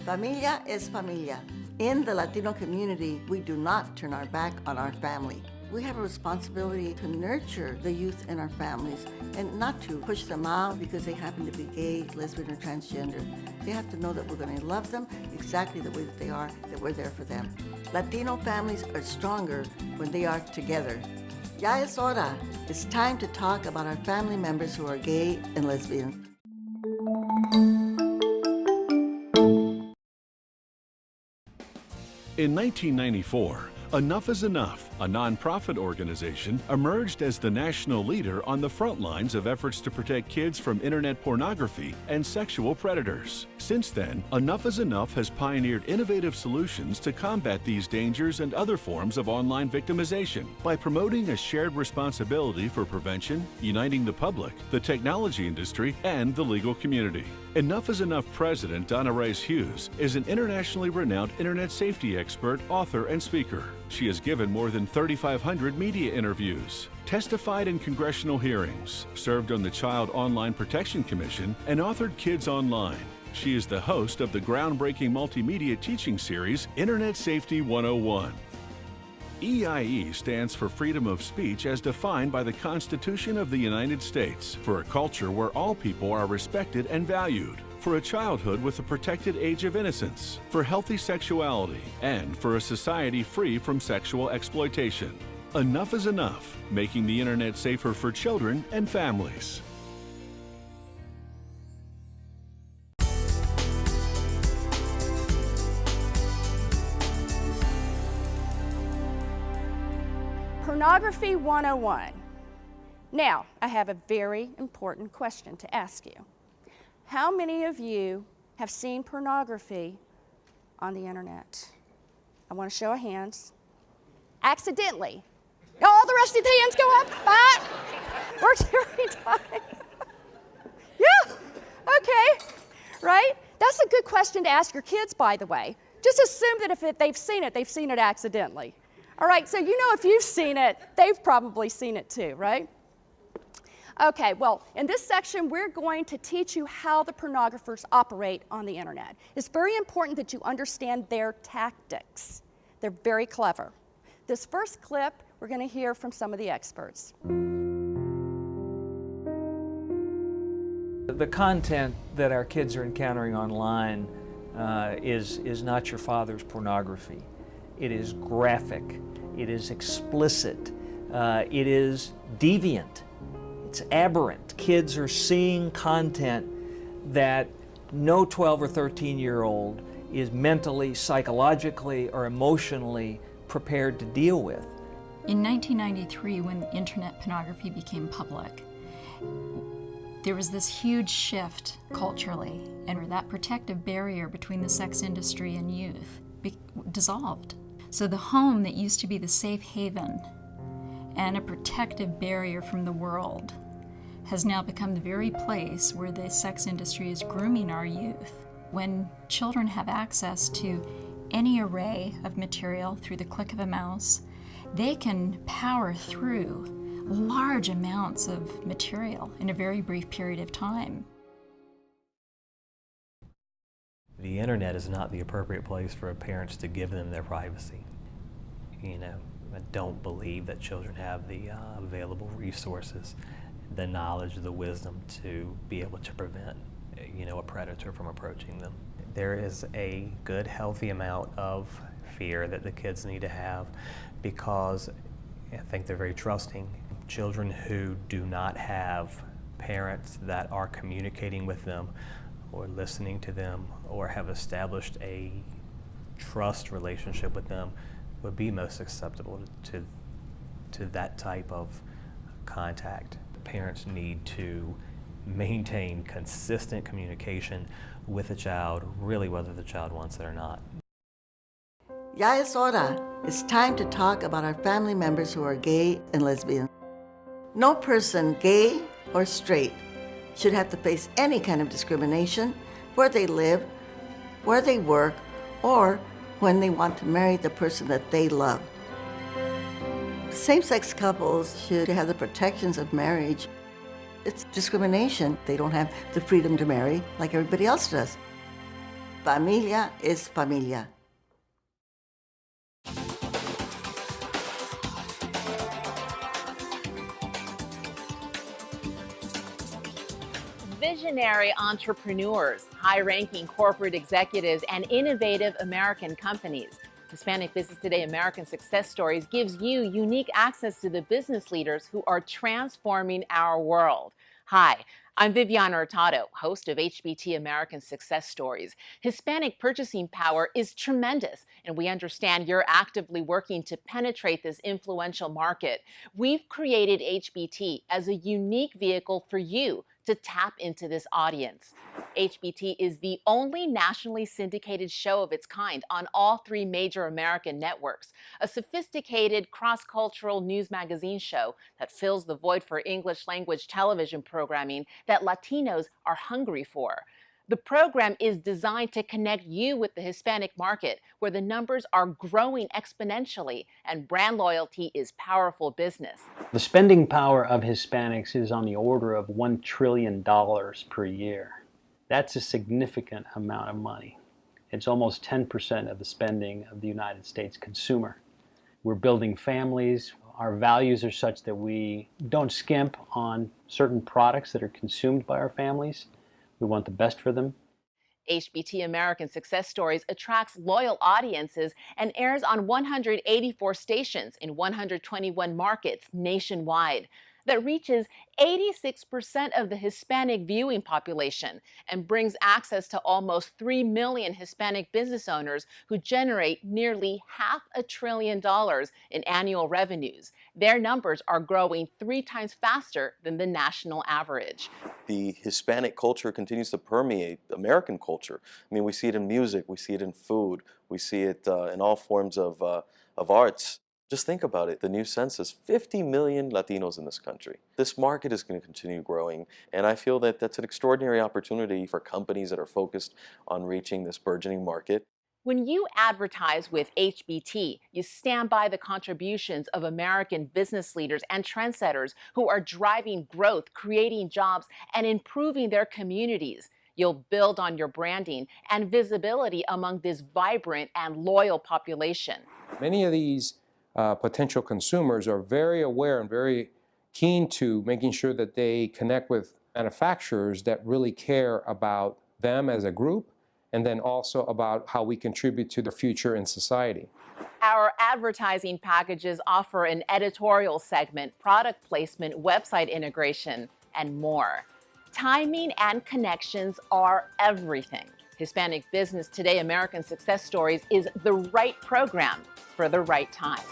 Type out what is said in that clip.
Familia es familia. In the Latino community, we do not turn our back on our family. We have a responsibility to nurture the youth in our families and not to push them out because they happen to be gay, lesbian, or transgender. They have to know that we're going to love them exactly the way that they are, that we're there for them. Latino families are stronger when they are together. Ya es hora. It's time to talk about our family members who are gay and lesbian. In 1994, Enough is Enough, a nonprofit organization, emerged as the national leader on the front lines of efforts to protect kids from internet pornography and sexual predators. Since then, Enough is Enough has pioneered innovative solutions to combat these dangers and other forms of online victimization by promoting a shared responsibility for prevention, uniting the public, the technology industry, and the legal community. Enough is Enough President Donna Rice Hughes is an internationally renowned internet safety expert, author, and speaker. She has given more than 3,500 media interviews, testified in congressional hearings, served on the Child Online Protection Commission, and authored Kids Online. She is the host of the groundbreaking multimedia teaching series, Internet Safety 101. EIE stands for Freedom of Speech as defined by the Constitution of the United States, for a culture where all people are respected and valued, for a childhood with a protected age of innocence, for healthy sexuality, and for a society free from sexual exploitation. Enough is enough, making the internet safer for children and families. Pornography 101. Now, I have a very important question to ask you. How many of you have seen pornography on the internet? I want to show of hands. Accidentally. All the rest of the hands go up. Fine. Works every time. Yeah, okay, right? That's a good question to ask your kids, by the way. Just assume that if they've seen it accidentally. All right, so you know if you've seen it, they've probably seen it too, right? Okay, well, in this section, we're going to teach you how the pornographers operate on the internet. It's very important that you understand their tactics. They're very clever. This first clip, we're going to hear from some of the experts. The content that our kids are encountering online is not your father's pornography. It is graphic, it is explicit, it is deviant, it's aberrant. Kids are seeing content that no 12 or 13-year-old is mentally, psychologically, or emotionally prepared to deal with. In 1993, when internet pornography became public, there was this huge shift culturally, and that protective barrier between the sex industry and youth dissolved. So the home that used to be the safe haven and a protective barrier from the world has now become the very place where the sex industry is grooming our youth. When children have access to any array of material through the click of a mouse, they can power through large amounts of material in a very brief period of time. The internet is not the appropriate place for parents to give them their privacy. You know, I don't believe that children have the available resources, the knowledge, the wisdom to be able to prevent, a predator from approaching them. There is a good, healthy amount of fear that the kids need to have because I think they're very trusting. Children who do not have parents that are communicating with them or listening to them or have established a trust relationship with them would be most susceptible to that type of contact. Parents need to maintain consistent communication with the child, really whether the child wants it or not. Ya es hora. It's time to talk about our family members who are gay and lesbian. No person, gay or straight, should have to face any kind of discrimination where they live, where they work, or when they want to marry the person that they love. Same-sex couples should have the protections of marriage. It's discrimination. They don't have the freedom to marry like everybody else does. Familia es familia. Visionary entrepreneurs, high-ranking corporate executives, and innovative American companies. Hispanic Business Today American Success Stories gives you unique access to the business leaders who are transforming our world. Hi, I'm Viviana Hurtado, host of HBT American Success Stories. Hispanic purchasing power is tremendous, and we understand you're actively working to penetrate this influential market. We've created HBT as a unique vehicle for you to tap into this audience. HBT is the only nationally syndicated show of its kind on all three major American networks, a sophisticated cross-cultural news magazine show that fills the void for English language television programming that Latinos are hungry for. The program is designed to connect you with the Hispanic market, where the numbers are growing exponentially and brand loyalty is powerful business. The spending power of Hispanics is on the order of $1 trillion per year. That's a significant amount of money. It's almost 10% of the spending of the United States consumer. We're building families. Our values are such that we don't skimp on certain products that are consumed by our families. We want the best for them. HBT American Success Stories attracts loyal audiences and airs on 184 stations in 121 markets nationwide. That reaches 86% of the Hispanic viewing population and brings access to almost 3 million Hispanic business owners who generate nearly $500 billion in annual revenues. Their numbers are growing 3 times faster than the national average. The Hispanic culture continues to permeate American culture. I mean, we see it in music, we see it in food, we see it in all forms of arts. Just think about it, the new census, 50 million Latinos in this country. This market is going to continue growing, and I feel that that's an extraordinary opportunity for companies that are focused on reaching this burgeoning market. When you advertise with HBT, you stand by the contributions of American business leaders and trendsetters who are driving growth, creating jobs, and improving their communities. You'll build on your branding and visibility among this vibrant and loyal population. Many of these potential consumers are very aware and very keen to making sure that they connect with manufacturers that really care about them as a group, and then also about how we contribute to the future in society. Our advertising packages offer an editorial segment, product placement, website integration, and more. Timing and connections are everything. Hispanic Business Today American Success Stories is the right program for the right time.